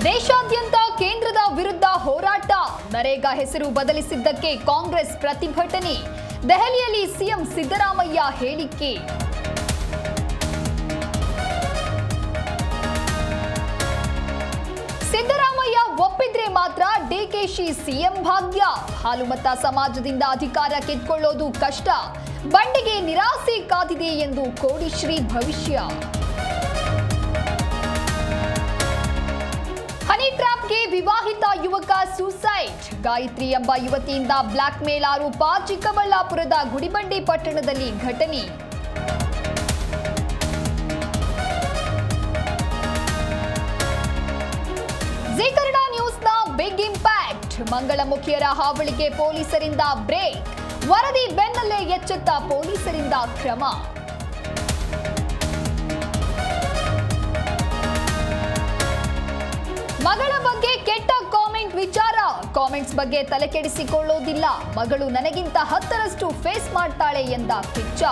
ದೇಶಾದ್ಯಂತ ಕೇಂದ್ರದ ವಿರುದ್ಧ ಹೋರಾಟ. ನರೇಗಾ ಹೆಸರು ಬದಲಿಸಿದ್ದಕ್ಕೆ ಕಾಂಗ್ರೆಸ್ ಪ್ರತಿಭಟನೆ. ದೆಹಲಿಯಲ್ಲಿ ಸಿಎಂ ಸಿದ್ದರಾಮಯ್ಯ ಹೇಳಿಕೆ. ಸಿದ್ದರಾಮಯ್ಯ ಒಪ್ಪಿದ್ರೆ ಮಾತ್ರ ಡಿಕೆಶಿ ಸಿಎಂ ಭಾಗ್ಯ. ಹಾಲುಮತ ಸಮಾಜದಿಂದ ಅಧಿಕಾರ ಕಿತ್ಕೊಳ್ಳೋದು ಕಷ್ಟ. ಬಂಡೆಗೆ ನಿರಾಸೆ ಕಾದಿದೆ ಎಂದು ಕೋಡಿಶ್ರೀ ಭವಿಷ್ಯ. ಹನಿ ಟ್ರ್ಯಾಪ್ಗೆ ವಿವಾಹಿತ ಯುವಕ ಸೂಸೈಡ್. ಗಾಯತ್ರಿ ಎಂಬ ಯುವತಿಯಿಂದ ಬ್ಲಾಕ್ ಮೇಲ್ ಆರೋಪ. ಚಿಕ್ಕಬಳ್ಳಾಪುರದ ಗುಡಿಬಂಡೆ ಪಟ್ಟಣದಲ್ಲಿ ಘಟನೆ. ಜೀ ಕನ್ನಡ ನ್ಯೂಸ್ನ ಬಿಗ್ ಇಂಪ್ಯಾಕ್ಟ್. ಮಂಗಳಮುಖಿಯರ ಹಾವಳಿಗೆ ಪೊಲೀಸರಿಂದ ಬ್ರೇಕ್. ವರದಿ ಬೆನ್ನಲ್ಲೇ ಎಚ್ಚೆತ್ತ ಪೊಲೀಸರಿಂದ ಕ್ರಮ. ಮಗಳ ಬಗ್ಗೆ ಕೆಟ್ಟ ಕಾಮೆಂಟ್ ವಿಚಾರ. ಕಾಮೆಂಟ್ಸ್ ಬಗ್ಗೆ ತಲೆ ಕೆಡಿಸಿಕೊಳ್ಳೋದಿಲ್ಲ. ಮಗಳು ನನಗಿಂತ 10ರಷ್ಟು ಫೇಸ್ ಮಾಡ್ತಾಳೆ ಎಂದ ಕಿಚ್ಚ.